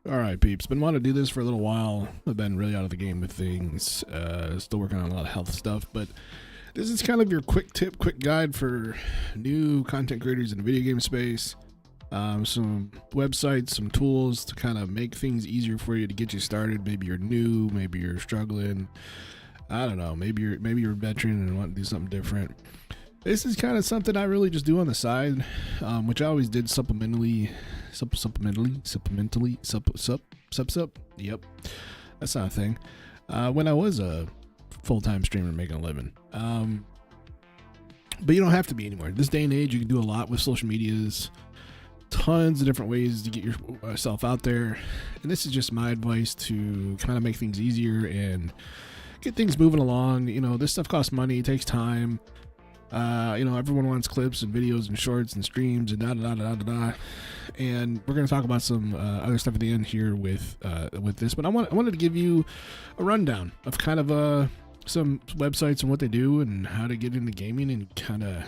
All right, peeps. Been wanting to do this for a little while. I've been really out of the game with things. Still working on a lot of health stuff, but this is kind of your quick tip, quick guide for new content creators in the video game space. Some websites, some tools to kind of make things easier for you to get you started. Maybe you're new, maybe you're struggling. I don't know. Maybe you're a veteran and want to do something different. This is kind of something I really just do on the side, which I always did supplementally. Yep, that's not a thing. When I was a full-time streamer making a living. But you don't have to be anymore. This day and age, you can do a lot with social medias. Tons of different ways to get yourself out there. And this is just my advice to kind of make things easier and get things moving along. You know, this stuff costs money, it takes time. Everyone wants clips and videos and shorts and streams and da. And we're going to talk about some other stuff at the end here with this. But I wanted to give you a rundown of kind of some websites and what they do and how to get into gaming and kind of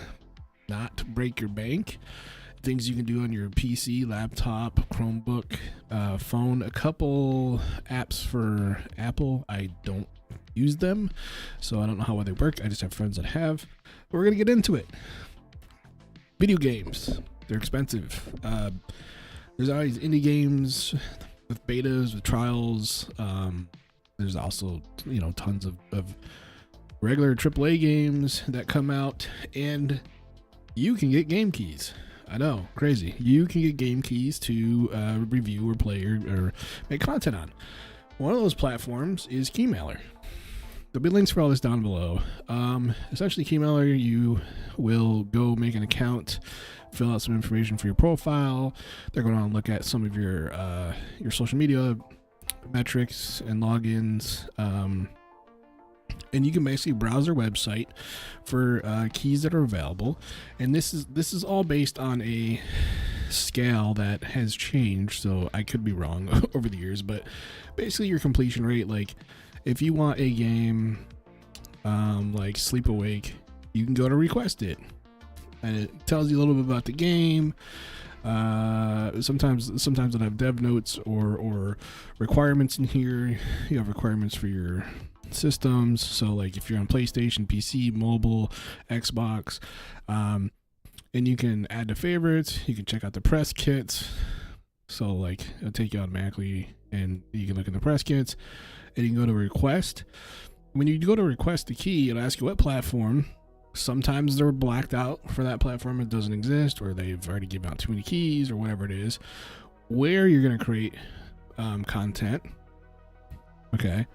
not break your bank. Things you can do on your PC, laptop, Chromebook, phone. A couple apps for Apple. I don't use them, so I don't know how well they work. I just have friends that have. But we're gonna get into it. Video games, they're expensive. There's always indie games with betas, with trials. There's also tons of regular AAA games that come out, and you can get game keys. I know, crazy. You can get game keys to review or play or make content on. One of those platforms is Keymailer. There'll be links for all this down below. Essentially, Keymailer, you will go make an account, fill out some information for your profile. They're going to look at some of your social media metrics and logins. And you can basically browse their website for keys that are available. And this is all based on a scale that has changed, so I could be wrong over the years, but basically your completion rate, like if you want a game like Sleep Awake, you can go to request it, and it tells you a little bit about the game. Sometimes it'll have dev notes or requirements in here. You have requirements for your systems, so like if you're on PlayStation, PC, mobile, Xbox, and you can add to favorites. You can check out the press kits, so like it'll take you automatically, and you can look in the press kits, and you can go to request. When you go to request the key, it'll ask you what platform. Sometimes they're blacked out for that platform, it doesn't exist, or they've already given out too many keys, or whatever it is. Where you're going to create content, okay,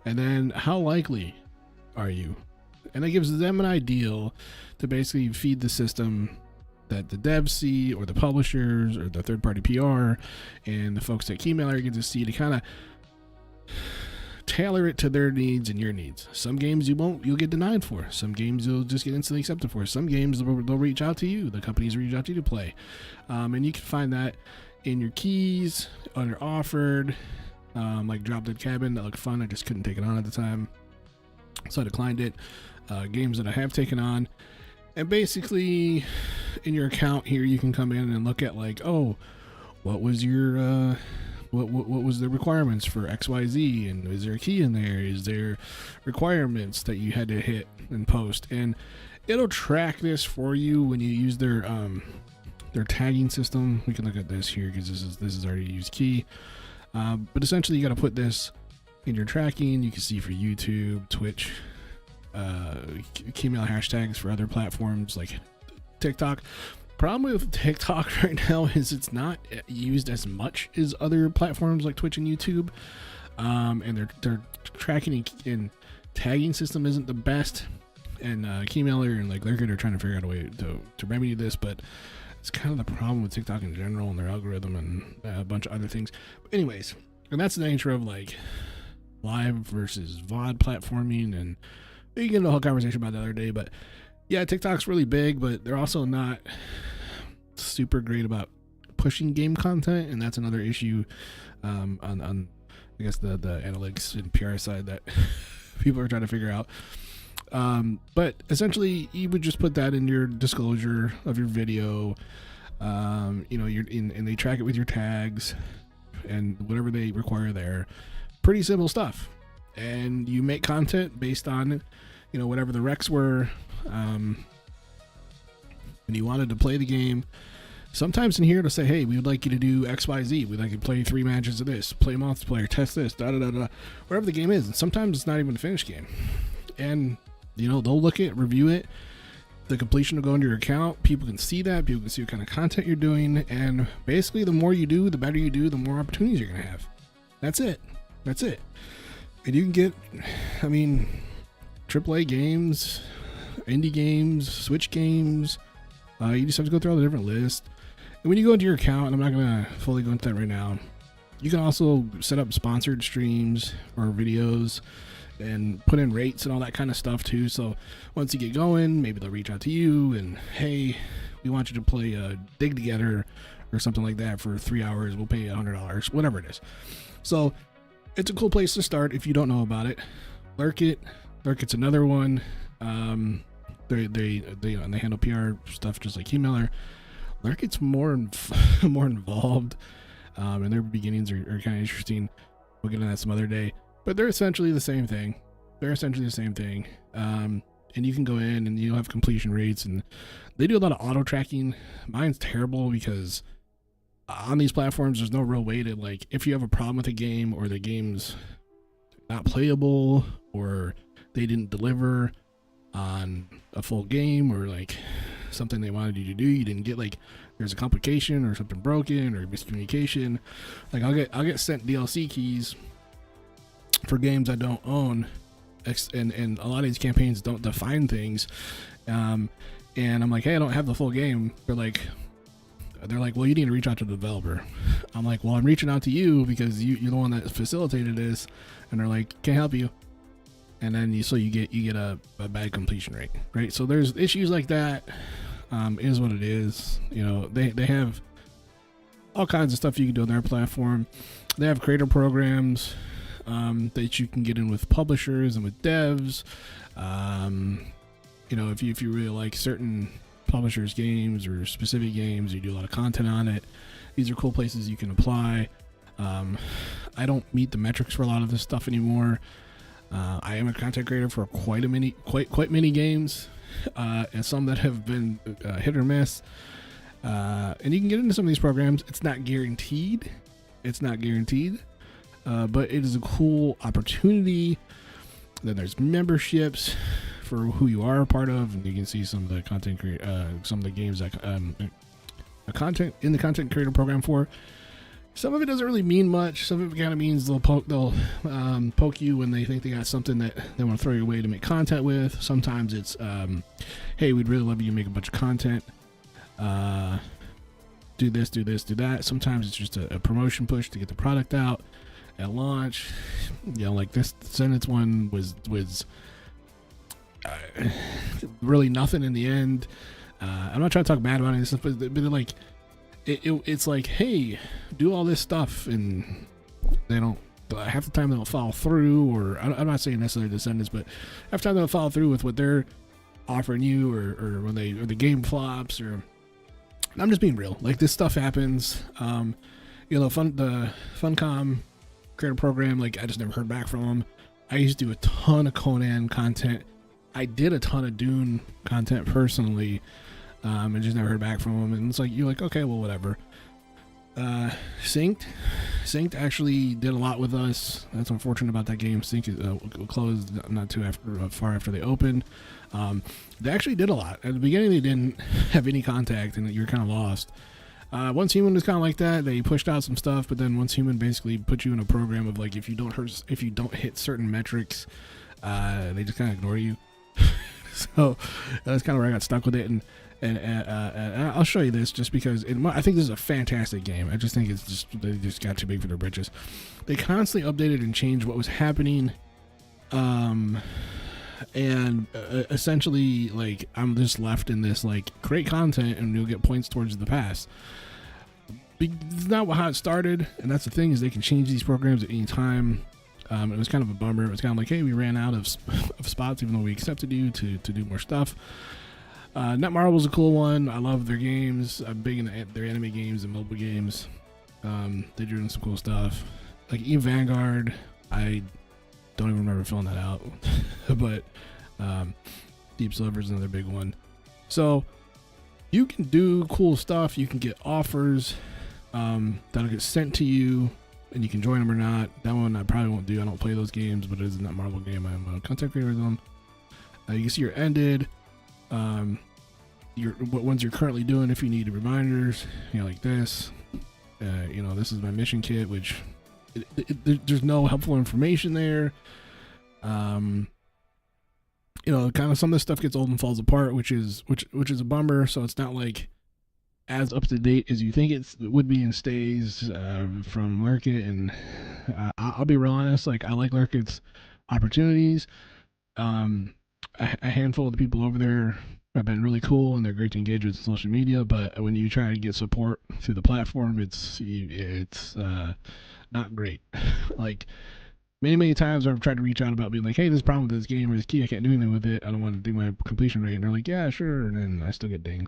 and then how likely are you? And that gives them an ideal to basically feed the system that the devs see, or the publishers, or the third-party PR, and the folks at Keymailer get to see, to kind of tailor it to their needs and your needs. Some games you'll get denied for. Some games you'll just get instantly accepted for. Some games they'll reach out to you. The companies reach out to you to play. And you can find that in your keys, under offered, like Drop Dead Cabin. That looked fun. I just couldn't take it on at the time, so I declined it. Games that I have taken on. And basically in your account here, you can come in and look at like, oh, what was your what was the requirements for XYZ, and is there a key in there? Is there requirements that you had to hit and post? And it'll track this for you when you use their tagging system. We can look at this here because this is already a used key. But essentially, you got to put this in your tracking. You can see for YouTube, Twitch, Keymailer hashtags for other platforms like TikTok. Problem with TikTok right now is it's not used as much as other platforms like Twitch and YouTube, and their tracking and tagging system isn't the best. And Keymailer and like Lurker are trying to figure out a way to remedy this, but it's kind of the problem with TikTok in general and their algorithm and a bunch of other things. But anyways, and that's the nature of like live versus VOD platforming, and you can get into a whole conversation about the other day. But yeah, TikTok's really big, but they're also not super great about pushing game content, and that's another issue on I guess the analytics and PR side that people are trying to figure out. But essentially, you would just put that in your disclosure of your video. And they track it with your tags. and whatever they require there. Pretty simple stuff. And you make content based on, you know, whatever the recs were. And you wanted to play the game. Sometimes in here to say, hey, we would like you to do X, Y, Z. We'd like you to play 3 matches of this, play multiplayer, test this, whatever the game is. And sometimes it's not even a finished game. And, you know, they'll look at, review it. The completion will go into your account. People can see that. People can see what kind of content you're doing. And basically, the more you do, the better you do, the more opportunities you're going to have. That's it. That's it. And you can get, I mean, AAA games, indie games, Switch games. You just have to go through all the different lists. And when you go into your account, and I'm not going to fully go into that right now, you can also set up sponsored streams or videos and put in rates and all that kind of stuff too. So once you get going, maybe they'll reach out to you and, hey, we want you to play a Dig Together or something like that for 3 hours. We'll pay you $100, whatever it is. So it's a cool place to start if you don't know about it. Lurkit's another one. They handle PR stuff just like Emailer. Lurkit's more involved, and their beginnings are kind of interesting. We'll get into that some other day, but they're essentially the same thing. And you can go in and you'll have completion rates, and they do a lot of auto tracking. Mine's terrible because on these platforms there's no real way to, like, if you have a problem with a game or the game's not playable or they didn't deliver on a full game, or like something they wanted you to do, you didn't get, like, there's a complication or something broken or miscommunication. Like I'll get sent DLC keys for games I don't own, and a lot of these campaigns don't define things. And I'm like, hey, I don't have the full game. They're like, well, you need to reach out to the developer. I'm like, well, I'm reaching out to you because you're the one that facilitated this. And they're like, can't help you. And then you get a bad completion rate, right? So there's issues like that. Is what it is. You know, they have all kinds of stuff you can do on their platform. They have creator programs that you can get in with publishers and with devs. You know, if you really like certain publishers' games or specific games, you do a lot of content on it. These are cool places you can apply. I don't meet the metrics for a lot of this stuff anymore. I am a content creator for quite many games, and some that have been hit or miss. And you can get into some of these programs. It's not guaranteed, but it is a cool opportunity. Then there's memberships for who you are a part of, and you can see some of the content some of the games that content in the content creator program for. Some of it doesn't really mean much. Some of it kind of means they'll poke you when they think they got something that they want to throw your way to make content with. Sometimes it's, hey, we'd really love you to make a bunch of content. Do this, do that. Sometimes it's just a promotion push to get the product out at launch. You know, like this sentence one was really nothing in the end. I'm not trying to talk bad about it, but like, it's like, hey, do all this stuff, and they don't, half the time they don't follow through, or I'm not saying necessarily Descendants, but half the time they don't follow through with what they're offering you, or when the game flops, or I'm just being real. Like, this stuff happens. You know, the Funcom creator program, like, I just never heard back from them. I used to do a ton of Conan content. I did a ton of Dune content personally, and just never heard back from them. And it's like, you're like, okay, well, whatever. Synced actually did a lot with us. That's unfortunate about that game. Sync closed not too far after they opened. They actually did a lot. At the beginning, they didn't have any contact, and you're kind of lost. Once Human was kind of like that. They pushed out some stuff, but then Once Human basically put you in a program of, like, if you don't hit certain metrics, they just kind of ignore you. So that's kind of where I got stuck with it. And I'll show you this just because I think this is a fantastic game. I just think they just got too big for their britches. They constantly updated and changed what was happening, and essentially, like, I'm just left in this, like, create content and you'll get points towards the pass. It's not how it started, and that's the thing, is they can change these programs at any time. It was kind of a bummer. It was kind of like, hey, we ran out of spots, even though we accepted you to do more stuff. Netmarble was a cool one. I love their games. I'm big into their anime games and mobile games. They're doing some cool stuff. Like even Vanguard, I don't even remember filling that out. But Deep Silver is another big one. So you can do cool stuff. You can get offers that'll get sent to you, and you can join them or not. That one I probably won't do. I don't play those games, but it is not Marvel game. I'm a content creator with them. You can see your ended, what ones you're currently doing if you need reminders, like this. This is my mission kit, which there's no helpful information there. Kind of some of this stuff gets old and falls apart, which is a bummer. So it's not like as up to date as you think it would be, and stays from Lurkit. And I'll be real honest, like I like Lurkit's opportunities. A handful of the people over there have been really cool, and they're great to engage with social media. But when you try to get support through the platform, it's not great. Like many times I've tried to reach out about being like, hey, there's a problem with this game or this key, I can't do anything with it, I don't want to do my completion rate, and they're like, yeah, sure, and then I still get dinged,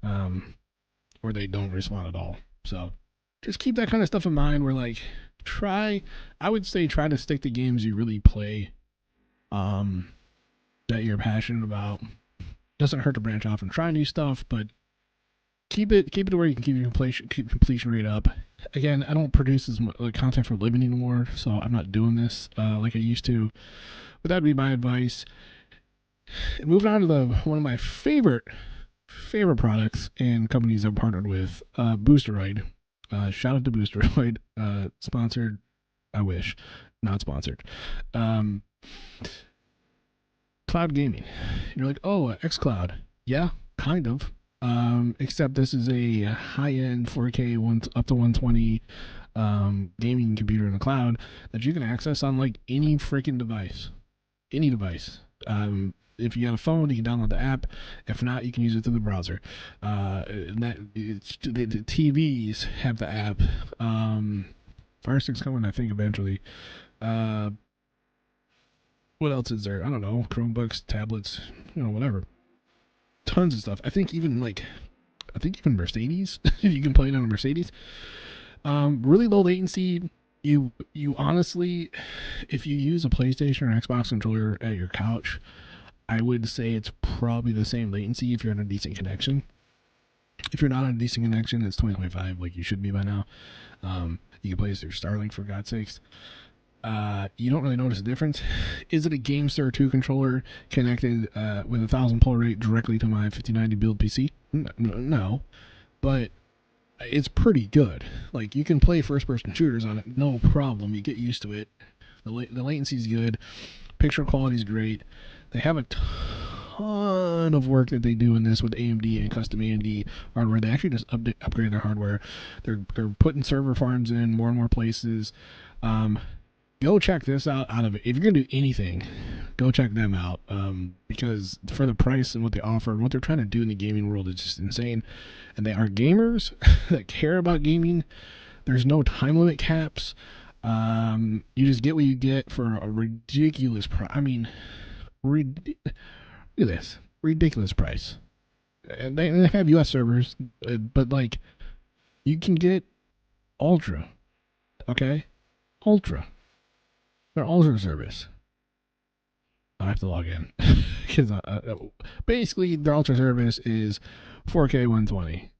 or they don't respond at all. So just keep that kind of stuff in mind. Where like try to stick to games you really play, that you're passionate about. Doesn't hurt to branch off and try new stuff, but keep it to where you can keep your completion rate up. Again, I don't produce as much content for a living anymore, so I'm not doing this like I used to. But that'd be my advice. And moving on to one of my favorite products and companies I've partnered with, Boosteroid. Shout out to Boosteroid. Sponsored, I wish. Not sponsored. Cloud gaming. You're like, oh, xCloud. Yeah, kind of. Except this is a high-end 4K up to 120 gaming computer in the cloud that you can access on like any freaking device. Any device. If you got a phone, you can download the app. If not, you can use it through the browser. The TVs have the app. Fire Stick's coming, I think, eventually. What else is there? I don't know. Chromebooks, tablets, whatever. Tons of stuff. I think even Mercedes. You can play it on a Mercedes. Really low latency. You honestly, if you use a PlayStation or Xbox controller at your couch, I would say it's probably the same latency if you're on a decent connection. If you're not on a decent connection, it's 2025, like you should be by now. You can play this through Starlink, for God's sakes. You don't really notice a difference. Is it a GameStar 2 controller connected with 1,000 pull rate directly to my 5090 build PC? No, but it's pretty good. Like you can play first-person shooters on it, no problem. You get used to it. The latency is good. Picture quality is great. They have a ton of work that they do in this with AMD and custom AMD hardware. They actually just upgrade their hardware. They're putting server farms in more and more places. Go check this out of it. If you're gonna do anything, go check them out, because for the price and what they offer and what they're trying to do in the gaming world is just insane. And they are gamers that care about gaming. There's no time limit caps. You just get what you get for a ridiculous price. I mean, look at this ridiculous price. And they have US servers, but like you can get Ultra, okay? Ultra. Their Ultra service. I have to log in because basically their Ultra service is 4K 120.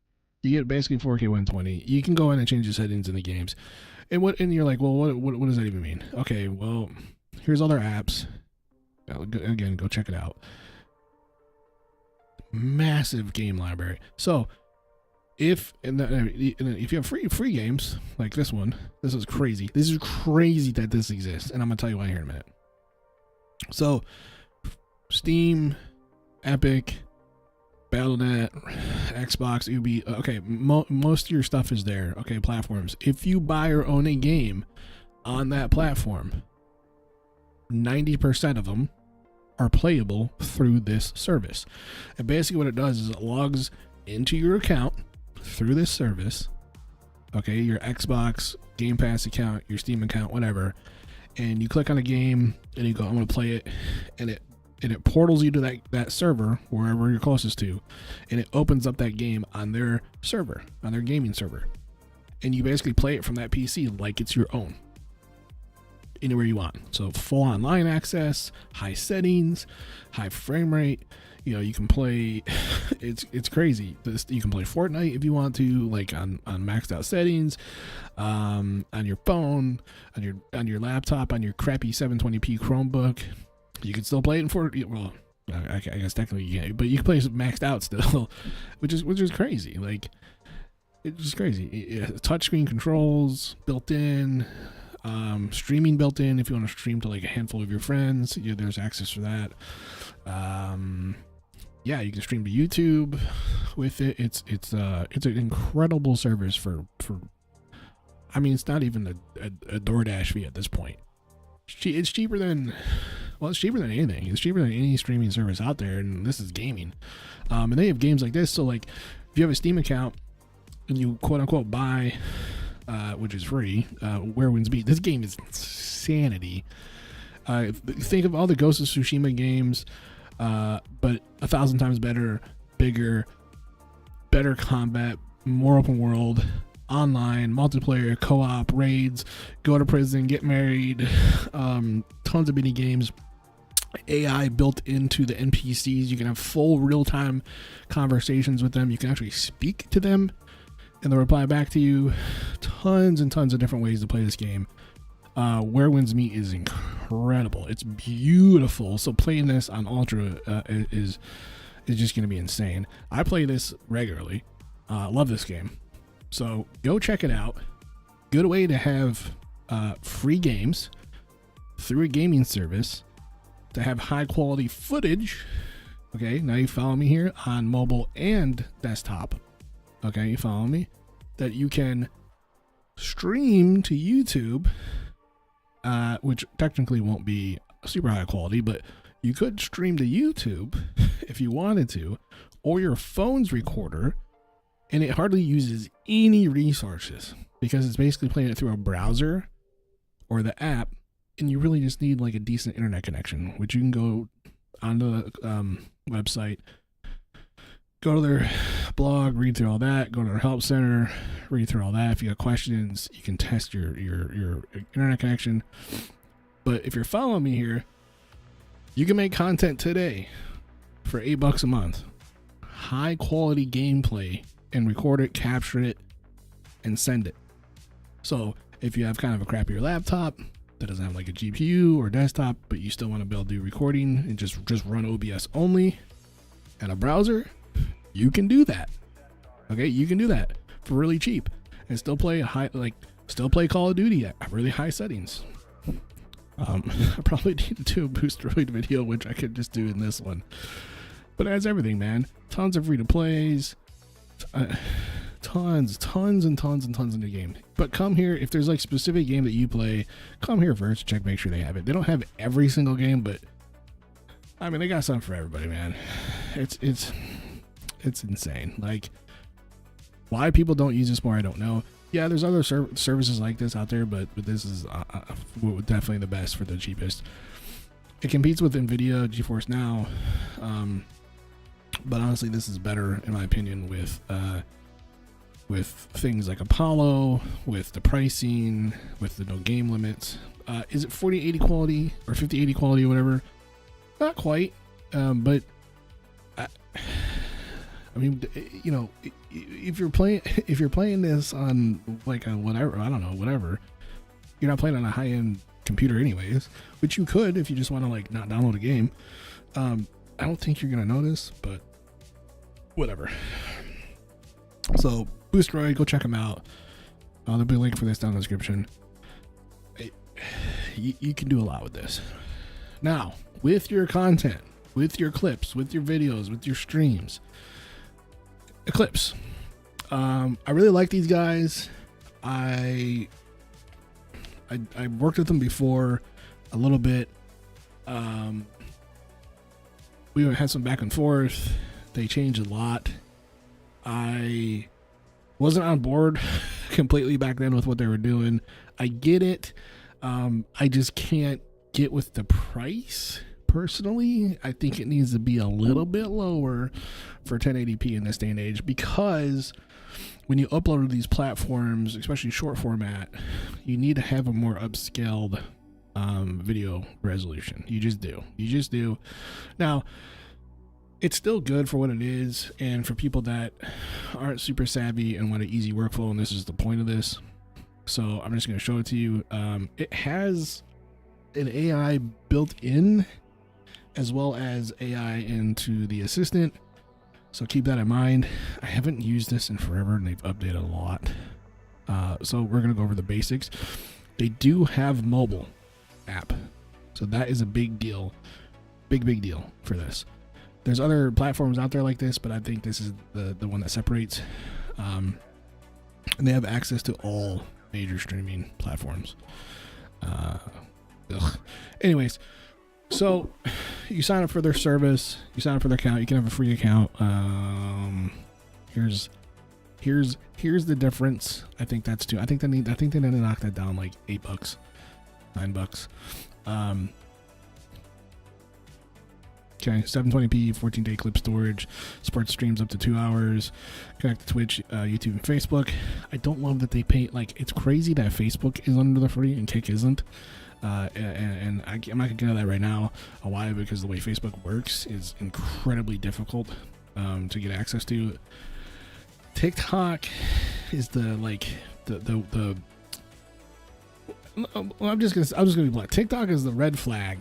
You get basically 4K 120. You can go in and change the settings in the games, and you're like, well, what does that even mean? Okay, well, here's all their apps. Again, go check it out. Massive game library. So if you have free games like this one, this is crazy. This is crazy that this exists, and I'm gonna tell you why here in a minute. So, Steam, Epic, Battle.net, Xbox, Ubi. Okay, most of your stuff is there. Okay, platforms. If you buy or own a game on that platform, 90% of them are playable through this service. And basically, what it does is it logs into your account through this service, okay, your Xbox Game Pass account, your Steam account, whatever, and you click on a game and you go, I'm going to play it, and it portals you to that server wherever you're closest to, and it opens up that game on their server, on their gaming server. and you basically play it from that PC like it's your own, anywhere you want. So full online access, high settings, high frame rate. You know, you can play. It's crazy. You can play Fortnite if you want to, like on maxed out settings, on your phone, on your laptop, on your crappy 720p Chromebook. You can still play it in Fortnite. Well, I guess technically you can't, but you can play it maxed out still, which is crazy. Like, it's just crazy. Touchscreen controls built in. Streaming built in. If you want to stream to like a handful of your friends, there's access for that. Yeah, you can stream to YouTube with it. It's an incredible service for. I mean, it's not even a DoorDash fee at this point. It's cheaper than, well, it's cheaper than anything. It's cheaper than any streaming service out there, and this is gaming. And they have games like this. So like, if you have a Steam account and you quote unquote buy, which is free, Where Winds Meet. This game is insanity. Think of all the Ghost of Tsushima games, but 1,000 times better, bigger, better combat, more open world, online, multiplayer, co-op, raids, go to prison, get married, tons of mini games, AI built into the NPCs. You can have full real-time conversations with them. You can actually speak to them and they'll reply back to you. Tons and tons of different ways to play this game. Where Winds Meet is incredible. It's beautiful. So playing this on Ultra is just going to be insane. I play this regularly. Love this game. So go check it out. Good way to have free games through a gaming service, to have high quality footage. Okay, now you follow me here on mobile and desktop. Okay, you follow me? That you can stream to YouTube, which technically won't be super high quality, but you could stream to YouTube if you wanted to, or your phone's recorder, and it hardly uses any resources because it's basically playing it through a browser or the app, and you really just need like a decent internet connection, which you can go onto the website, go to their blog, read through all that, go to their help center, read through all that. If you got questions, you can test your internet connection. But if you're following me here, you can make content today for $8 a month. High quality gameplay, and record it, capture it, and send it. So if you have kind of a crappier laptop that doesn't have like a GPU or desktop, but you still want to be able to do recording and just run OBS only and a browser, you can do that. Okay, you can do that for really cheap and still play Call of Duty at really high settings. I probably need to do a Boosteroid video, which I could just do in this one. But it has everything, man. Tons of free to plays, tons in the game. But come here if there's like specific game that you play. Come here first, check, make sure they have it. They don't have every single game, but I mean they got something for everybody, man. It's insane. Like, why people don't use this more, I don't know. Yeah, there's other services like this out there, but this is definitely the best for the cheapest. It competes with NVIDIA GeForce Now, but honestly, this is better in my opinion with things like Apollo, with the pricing, with the no game limits. Is it 4080 quality or 5080 quality or whatever? Not quite, but I mean, you know, if you're playing this on like a whatever, I don't know, whatever, you're not playing on a high-end computer anyways, which you could if you just want to like not download a game. I don't think you're gonna notice, but whatever. So Boosteroid, go check them out. There'll be a link for this down in the description. You can do a lot with this. Now, with your content, with your clips, with your videos, with your streams. Eclipse. I really like these guys. I worked with them before a little bit. We had some back and forth. They changed a lot. I wasn't on board completely back then with what they were doing. I get it. I just can't get with the price. Personally, I think it needs to be a little bit lower for 1080p in this day and age, because when you upload to these platforms, especially short format, you need to have a more upscaled video resolution. You just do. Now, it's still good for what it is, and for people that aren't super savvy and want an easy workflow, and this is the point of this. So I'm just going to show it to you. It has an AI built in, as well as AI into the assistant. So keep that in mind. I haven't used this in forever, and they've updated a lot. So we're going to go over the basics. They do have mobile app. So that is a big deal. Big deal for this. There's other platforms out there like this, but I think this is the one that separates. And they have access to all major streaming platforms. Anyways, so you sign up for their service, you sign up for their account, you can have a free account. Here's the difference. I think that's I think they need to knock that down like $8, $9. Okay, 720p, 14-day clip storage, supports streams up to 2 hours, connect to Twitch, YouTube, and Facebook. I don't love that they pay, like, it's crazy that Facebook is under the free and Kick isn't. And I'm not gonna get into that right now. Why? Because the way Facebook works is incredibly difficult to get access to. TikTok is I'm just gonna be blunt. TikTok is the red flag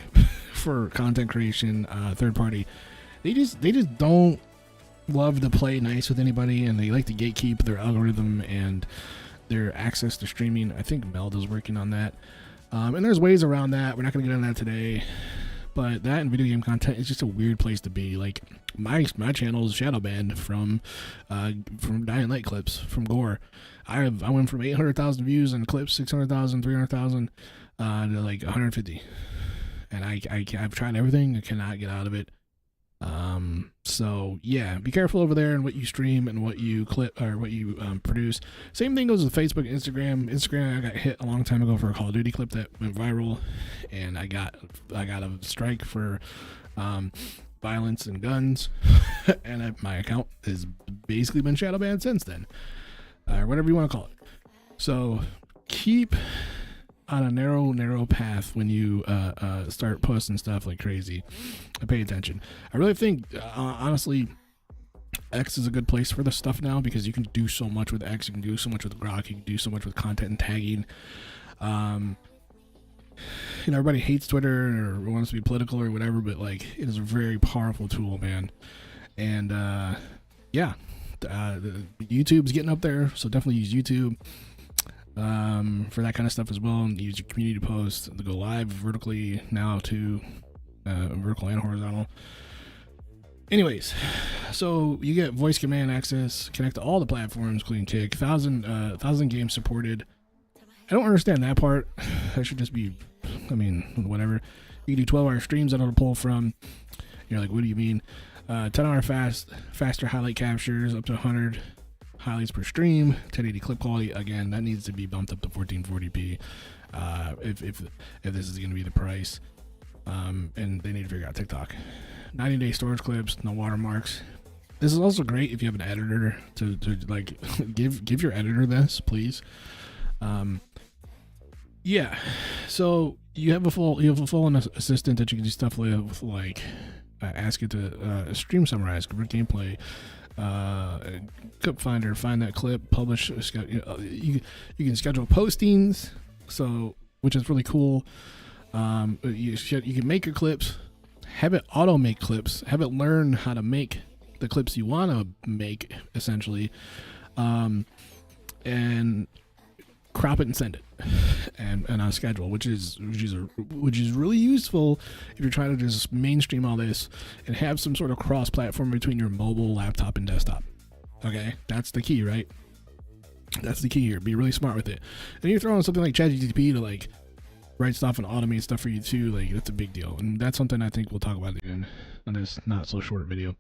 for content creation, third party. They just don't love to play nice with anybody, and they like to gatekeep their algorithm and their access to streaming. I think Melda's working on that. And there's ways around that. We're not going to get into that today. But that and video game content is just a weird place to be. Like, my channel is shadow banned from Dying Light clips, from gore. I went from 800,000 views on clips, 600,000, 300,000, to like 150. And I've tried everything. I cannot get out of it. So yeah, be careful over there and what you stream and what you clip or what you produce. Same thing goes with Facebook and Instagram. Instagram, I got hit a long time ago for a Call of Duty clip that went viral, and I got a strike for violence and guns, and my account has basically been shadow banned since then, or whatever you want to call it. So keep on a narrow path when you start posting stuff like crazy. Pay attention. I really think, honestly, X is a good place for this stuff now, because you can do so much with X. You can do so much with Grok. You can do so much with content and tagging. Everybody hates Twitter or wants to be political or whatever, but like, it is a very powerful tool, man. And YouTube's getting up there, so definitely use YouTube for that kind of stuff as well, and use your community posts to go live vertically now too, vertical and horizontal. Anyways, so you get voice command access, connect to all the platforms, including Kick, 1,000 games supported. I don't understand that part. That should just be, whatever. You can do 12-hour streams that it'll pull from. You're like, what do you mean? 10-hour faster highlight captures, up to 100 highlights per stream, 1080 clip quality. Again, that needs to be bumped up to 1440p if this is going to be the price. And they need to figure out TikTok. 90-day storage clips, no watermarks. This is also great if you have an editor to like give your editor this, please. Yeah. So you have a full assistant that you can do stuff with, like ask it to stream summarize, gameplay, clip finder, find that clip, publish. You can schedule postings, so which is really cool. You can make your clips, have it auto make clips, have it learn how to make the clips you want to make, essentially, and crop it and send it, and on schedule, which is really useful if you're trying to just mainstream all this and have some sort of cross-platform between your mobile, laptop, and desktop. Okay, that's the key, right? That's the key here. Be really smart with it. And you're throwing something like ChatGPT to like write stuff and automate stuff for you too. Like, that's a big deal, and that's something I think we'll talk about again on this not so short video.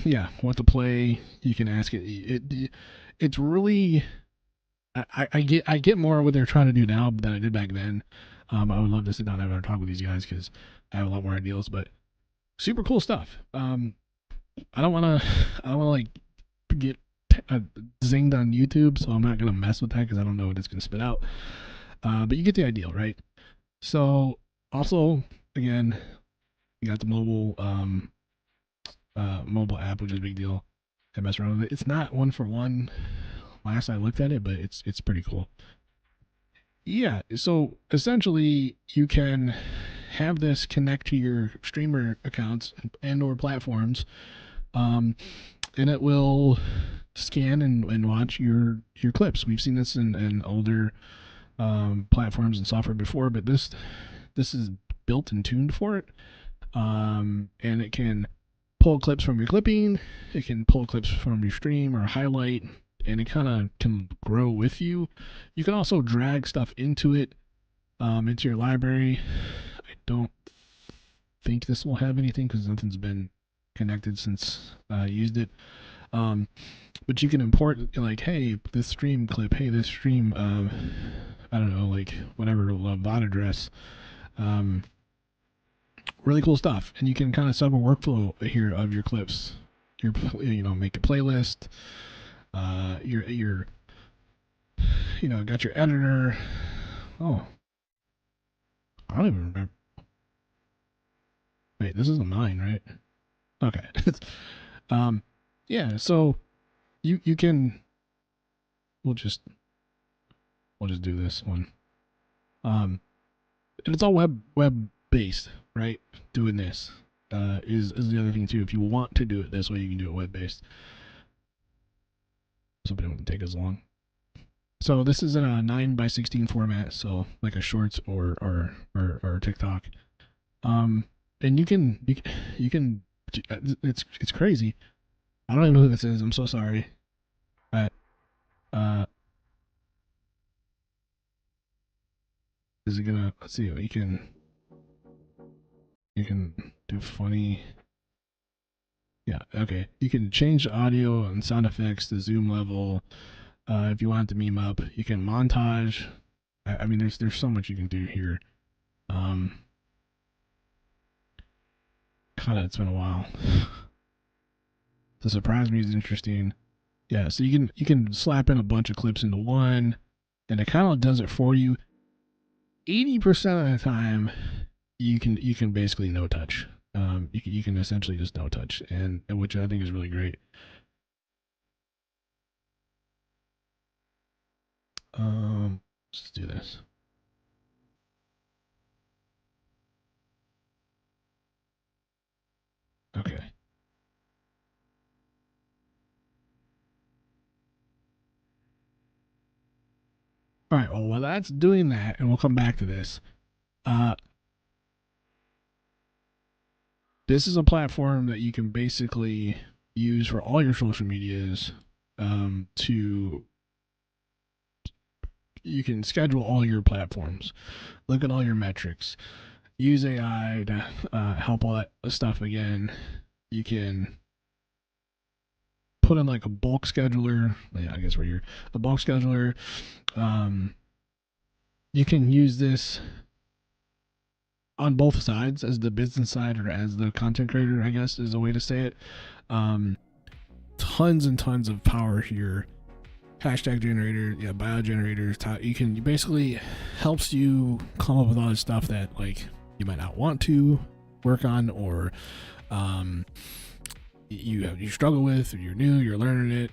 Yeah, what to play? You can ask it. It's really, I get more of what they're trying to do now than I did back then. I would love to sit down and have a talk with these guys because I have a lot more ideas, but super cool stuff. I don't want to like get zinged on YouTube, so I'm not gonna mess with that because I don't know what it's gonna spit out. But you get the idea, right? So also, again, you got the mobile mobile app, which is a big deal. I mess around with it. It's not one for one. Last I looked at it, but it's pretty cool. Yeah, so essentially you can have this connect to your streamer accounts and or platforms, um, and it will scan and watch your clips. We've seen this in older platforms and software before, but this is built and tuned for it, and it can pull clips from your clipping. It can pull clips from your stream or highlight, and it kind of can grow with you. You can also drag stuff into it, into your library. I don't think this will have anything because nothing's been connected since I used it. But you can import, like, hey, this stream clip, hey, this stream, I don't know, like whatever VOD address. Really cool stuff, and you can kind of set up a workflow here of your clips. Make a playlist. Your got your editor. Oh, I don't even remember. Wait, this isn't mine, right? Okay. Yeah. So you can. We'll just do this one. And it's all web based, right? Doing this is the other thing too. If you want to do it this way, you can do it web based. Something wouldn't take as long. So this is in a 9:16 format, so like a Shorts or TikTok. And you can it's crazy. I don't even know who this is. I'm so sorry. But is it gonna? Let's see. You can do funny. Yeah. Okay. You can change the audio and sound effects, the zoom level. If you want the meme up, you can montage. I mean, there's so much you can do here. It's been a while. The surprise me is interesting. Yeah, so you can slap in a bunch of clips into one, and it kind of does it for you. 80% of the time, you can basically no touch. You can essentially just no touch, and which I think is really great. Let's do this. Okay. All right. Well, while that's doing that, and we'll come back to this. This is a platform that you can basically use for all your social medias. You can schedule all your platforms, look at all your metrics, use AI to help all that stuff again. You can put in like a bulk scheduler. Yeah, I guess we're here. A bulk scheduler. You can use this on both sides, as the business side or as the content creator, I guess is a way to say it. Tons and tons of power here. Hashtag generator, yeah, bio generators. You basically helps you come up with all this stuff that like you might not want to work on, or you struggle with, or you're new, you're learning it.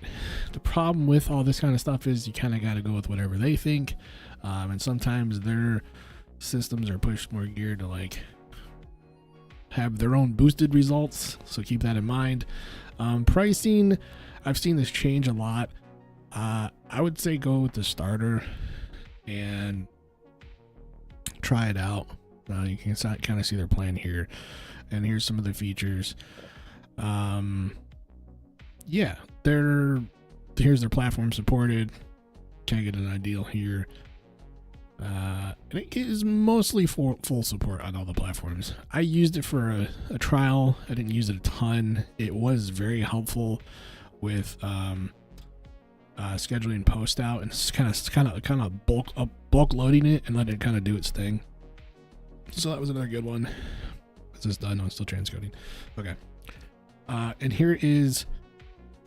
The problem with all this kind of stuff is you kind of got to go with whatever they think, and sometimes their systems are pushed more geared to like have their own boosted results, so keep that in mind. Pricing, I've seen this change a lot. I would say go with the starter and try it out. You can kind of see their plan here, and here's some of the features. Yeah, here's their platform supported. Can't get an ideal here. And it is mostly for full support on all the platforms. I used it for a trial. I didn't use it a ton. It was very helpful with scheduling post out, and it's kind of bulk loading it and let it kind of do its thing. So that was another good one. Is this done? No, it's still transcoding. Okay. And here is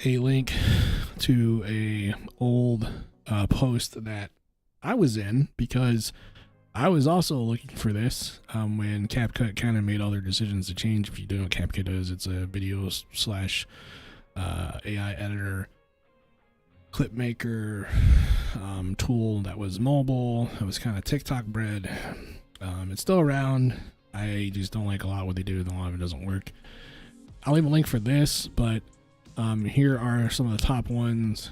a link to a old post that I was in, because I was also looking for this when CapCut kind of made all their decisions to change. If you don't know what CapCut is, it's a video slash AI editor, clip maker tool that was mobile. It was kind of TikTok bred. It's still around. I just don't like a lot what they do, and a lot of it doesn't work. I'll leave a link for this, but here are some of the top ones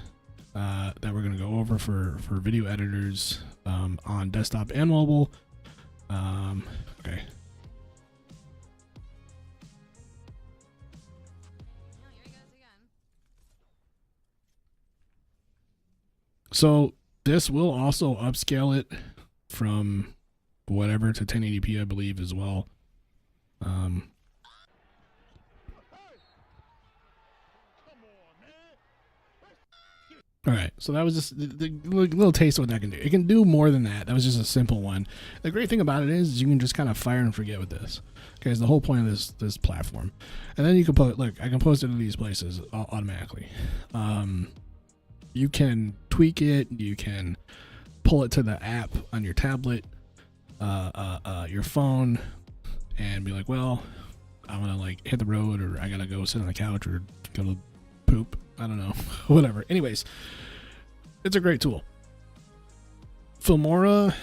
that we're going to go over for video editors on desktop and mobile. Okay. So this will also upscale it from whatever to 1080p, I believe, as well. All right, so that was just the little taste of what that can do. It can do more than that. That was just a simple one. The great thing about it is you can just kind of fire and forget with this. Okay, it's the whole point of this platform. And then you can put, look, I can post it to these places automatically. You can tweak it. You can pull it to the app on your tablet, your phone, and be like, well, I want to like hit the road, or I gotta go sit on the couch, or go to poop. I don't know, whatever. Anyways, it's a great tool. Filmora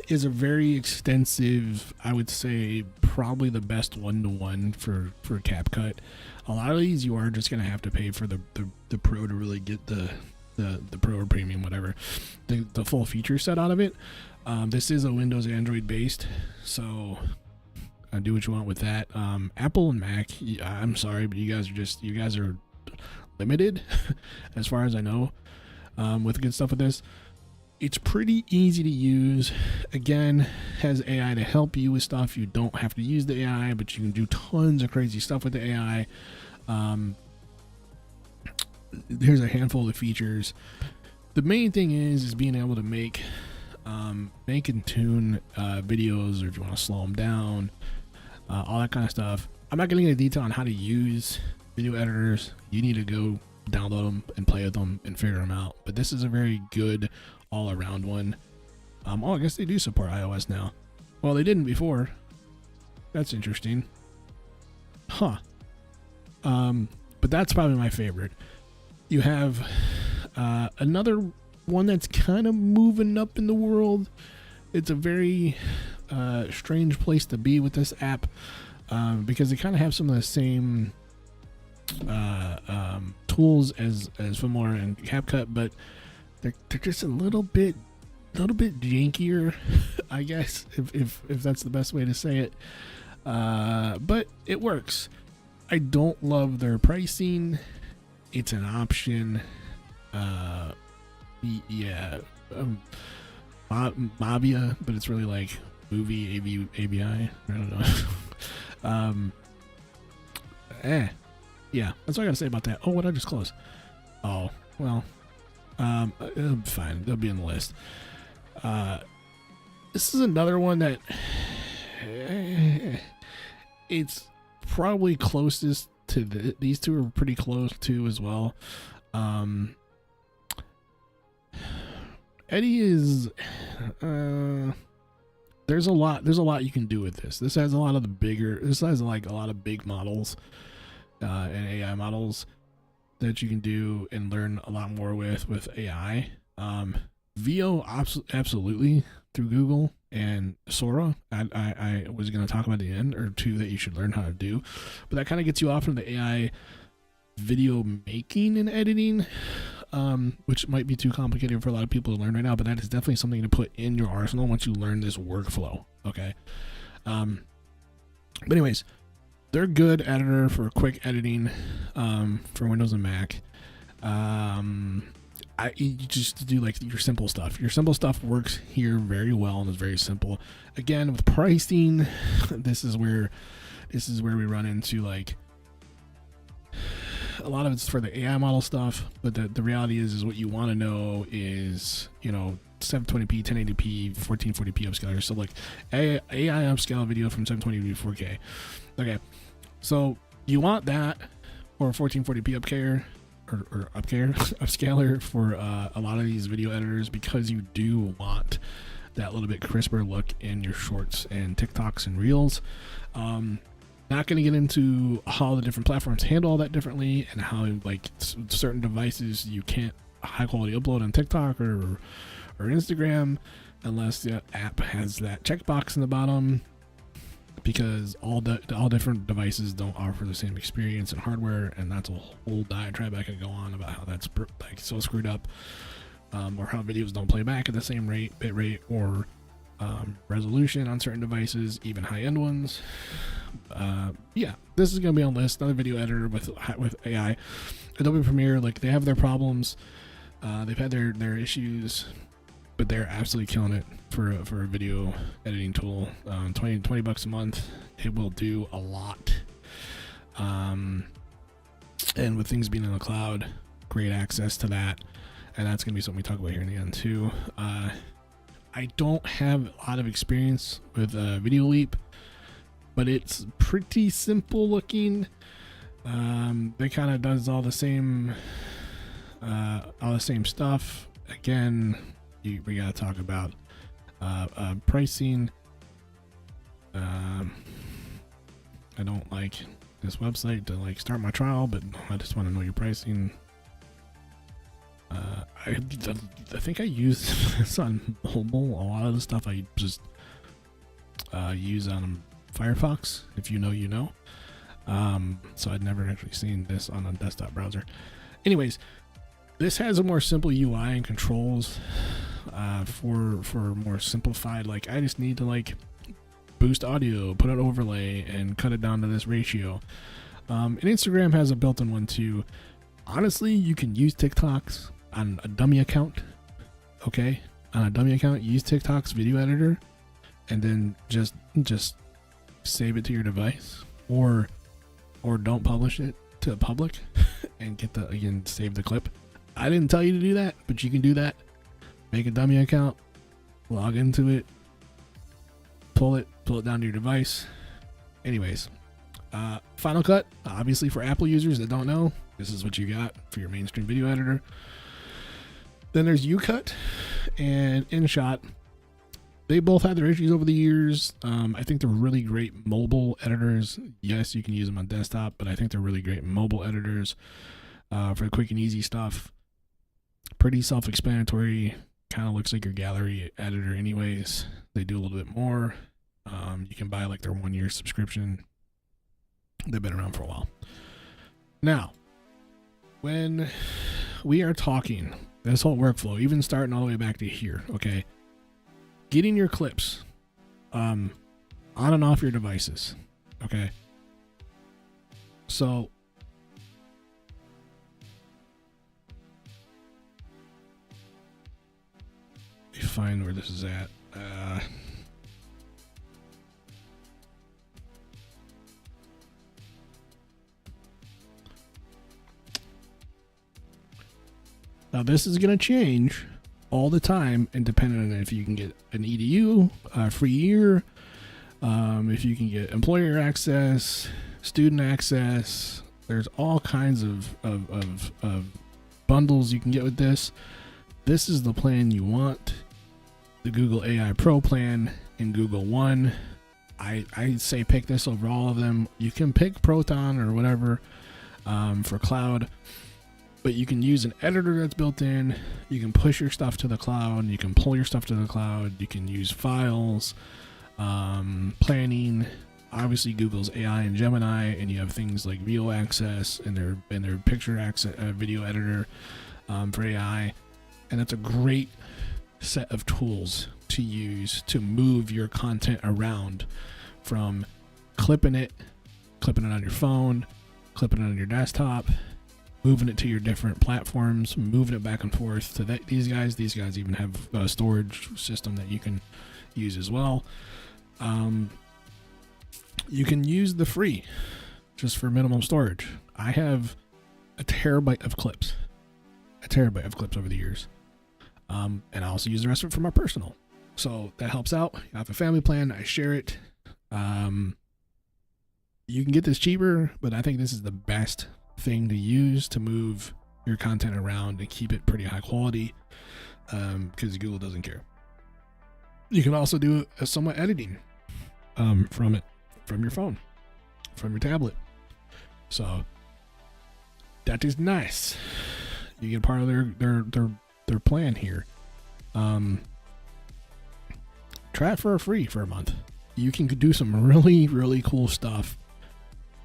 is a very extensive, I would say probably the best one-to-one for CapCut. A lot of these you are just gonna have to pay for the pro to really get the pro or premium, whatever, the full feature set out of it. This is a Windows Android based, so do what you want with that. Apple and Mac, I'm sorry, but you guys are limited as far as I know with good stuff with this. It's pretty easy to use. Again, has AI to help you with stuff. You don't have to use the AI, but you can do tons of crazy stuff with the AI. Here's a handful of the features. The main thing is being able to make and tune videos, or if you want to slow them down, all that kind of stuff. I'm not getting into detail on how to use video editors. You need to go download them and play with them and figure them out. But this is a very good all-around one. Oh, I guess they do support iOS now. Well, they didn't before. That's interesting. Huh. But that's probably my favorite. You have another one that's kind of moving up in the world. It's a very strange place to be with this app, because they kind of have some of the same tools as Filmora and CapCut, but they're just a little bit jankier, I guess, if that's the best way to say it. But it works. I don't love their pricing. It's an option. Yeah, Mavia, but it's really like movie ABI. I don't know. Yeah, that's what I gotta say about that. Oh, what did I just close? Oh, well, it'll be fine. They'll be on the list. This is another one that it's probably closest to these two are pretty close to as well. Eddie is there's a lot you can do with this. This has a lot of like a lot of big models and AI models that you can do and learn a lot more with AI. VO absolutely through Google, and Sora I was going to talk about at the end, or two that you should learn how to do, but that kind of gets you off from the AI video making and editing, which might be too complicated for a lot of people to learn right now, but that is definitely something to put in your arsenal once you learn this workflow. Okay. But anyways, they're good editor for quick editing for Windows and Mac. You just do like your simple stuff. Your simple stuff works here very well and is very simple. Again, with pricing, this is where we run into like a lot of it's for the AI model stuff, but the reality is what you want to know is, 720p, 1080p, 1440p upscaler. So like AI upscale video from 720p to 4K. Okay, so you want that or 1440p upscaler. or upscaler for a lot of these video editors, because you do want that little bit crisper look in your shorts and TikToks and reels. Not going to get into how the different platforms handle all that differently, and how like certain devices you can't high quality upload on TikTok or Instagram unless the app has that checkbox in the bottom, because all different devices don't offer the same experience and hardware, and that's a whole diatribe I could go on about how that's like so screwed up, or how videos don't play back at the same bit rate or resolution on certain devices, even high-end ones. Yeah, this is gonna be on the list. Another video editor with AI. Adobe Premiere, like, they have their problems, they've had their issues, but they're absolutely killing it for a video editing tool. 20 bucks a month, it will do a lot. And with things being in the cloud, great access to that, and that's gonna be something we talk about here in the end too. I don't have a lot of experience with Video Leap, but it's pretty simple looking. It kind of does all the same stuff. Again, we gotta talk about pricing. I don't like this website to like start my trial, but I just want to know your pricing. I think I use this on mobile. A lot of the stuff I just use on Firefox. If you know, you know. So I'd never actually seen this on a desktop browser. Anyways, this has a more simple UI and controls for more simplified. Like, I just need to like boost audio, put an overlay, and cut it down to this ratio. And Instagram has a built-in one too. Honestly, you can use TikToks on a dummy account. Okay, on a dummy account, use TikTok's video editor, and then just save it to your device, or don't publish it to the public, and save the clip. I didn't tell you to do that, but you can do that. Make a dummy account, log into it, pull it down to your device. Anyways, Final Cut, obviously for Apple users that don't know, this is what you got for your mainstream video editor. Then there's YouCut and Inshot. They both had their issues over the years. I think they're really great mobile editors. Yes, you can use them on desktop, but I think they're really great mobile editors for the quick and easy stuff. Pretty self-explanatory. Kind of looks like your gallery editor anyways. They do a little bit more. You can buy like their 1-year subscription. They've been around for a while. Now, when we are talking this whole workflow, even starting all the way back to here, okay, getting your clips on and off your devices, okay? So let me find where this is at. Now this is going to change all the time, and depending on if you can get an EDU, free year, if you can get employer access, student access. There's all kinds of bundles you can get with this. This is the plan you want. The Google AI Pro plan in Google One. I say pick this over all of them. You can pick Proton or whatever for cloud, but you can use an editor that's built in. You can push your stuff to the cloud. You can pull your stuff to the cloud. You can use files, planning. Obviously, Google's AI and Gemini, and you have things like VO access and their picture access, video editor for AI, and that's a great set of tools to use to move your content around, from clipping it on your phone, clipping it on your desktop, moving it to your different platforms, moving it back and forth to these guys. These guys even have a storage system that you can use as well. You can use the free just for minimum storage. I have a terabyte of clips over the years. And I also use the rest of it for my personal. So that helps out. I have a family plan. I share it. You can get this cheaper, but I think this is the best thing to use to move your content around and keep it pretty high quality, because Google doesn't care. You can also do a somewhat editing from your phone, from your tablet. So that is nice. You get part of their plan here. Try it for free for a month. You can do some really, really cool stuff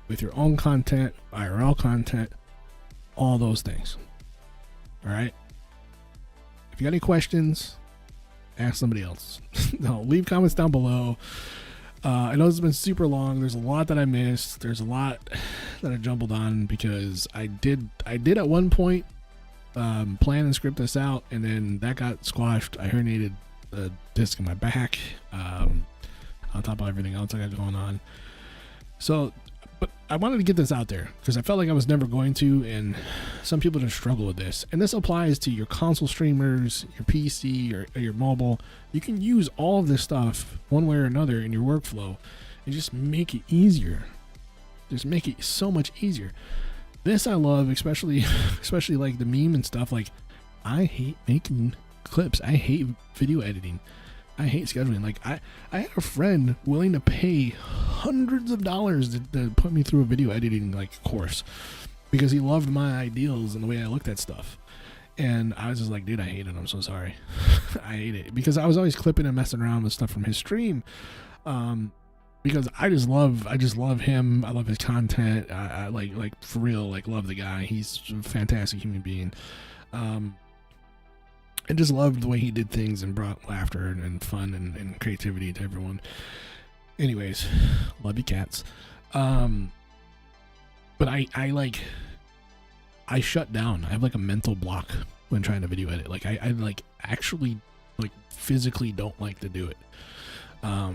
with your own content, IRL content, all those things. All right. If you got any questions, ask somebody else. No, leave comments down below. I know it's been super long. There's a lot that I missed. There's a lot that I jumbled on because I did at one point plan and script this out, and then that got squashed. I herniated a disc in my back, on top of everything else I got going on. So, but I wanted to get this out there because I felt like I was never going to, and some people just struggle with this. And this applies to your console streamers, your PC, or your mobile. You can use all of this stuff one way or another in your workflow and just make it easier. Just make it so much easier. This I love, especially like the meme and stuff. Like, I hate making clips. I hate video editing. I hate scheduling. Like, I had a friend willing to pay hundreds of dollars to put me through a video editing like course because he loved my ideals and the way I looked at stuff. And I was just like, dude, I hate it. I'm so sorry. I hate it because I was always clipping and messing around with stuff from his stream. Because I just love him. I love his content. I like for real, like love the guy. He's a fantastic human being. I just loved the way he did things and brought laughter and fun and creativity to everyone. Anyways, love you cats. But I shut down. I have like a mental block when trying to video edit. Like I like actually like physically don't like to do it.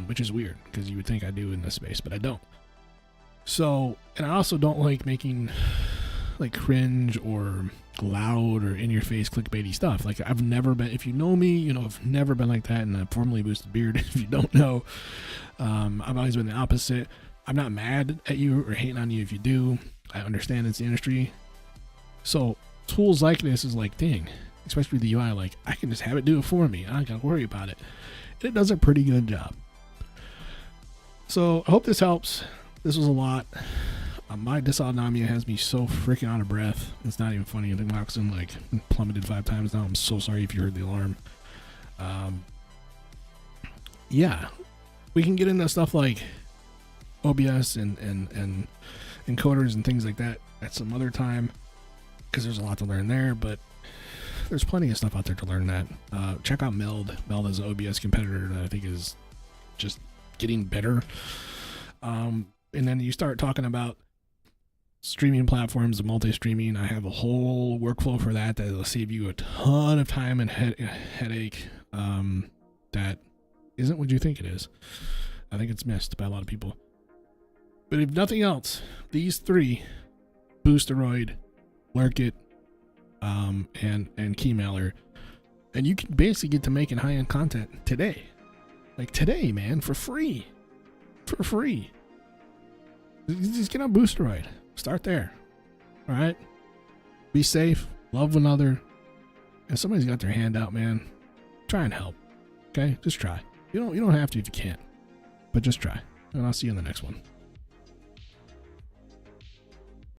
Which is weird because you would think I do in this space, but I don't. So, and I also don't like making like cringe or loud or in your face clickbaity stuff. Like I've never been, if you know me, you know, I've never been like that, and a formerly boosted beard. If you don't know, I've always been the opposite. I'm not mad at you or hating on you if you do. I understand it's the industry. So tools like this is like, dang, especially the UI, like I can just have it do it for me. I don't gotta worry about it. And it does a pretty good job. So I hope this helps. This was a lot. My dysautonomia has me so freaking out of breath. It's not even funny. I think my oxygen like plummeted 5 times now. I'm so sorry if you heard the alarm. Yeah, we can get into stuff like OBS and encoders and things like that at some other time because there's a lot to learn there, but there's plenty of stuff out there to learn that. Check out Meld. Meld is an OBS competitor that I think is just getting better. And then you start talking about streaming platforms and multi-streaming. I have a whole workflow for that will save you a ton of time and headache that isn't what you think it is. I think it's missed by a lot of people. But if nothing else, these 3, Boosteroid, Lurkit, and Keymailer, and you can basically get to making high-end content today. Like today, man, for free. For free. Just get on Boosteroid. Start there. All right? Be safe. Love one another. If somebody's got their hand out, man, try and help. Okay? Just try. You don't have to if you can't. But just try. And I'll see you in the next one.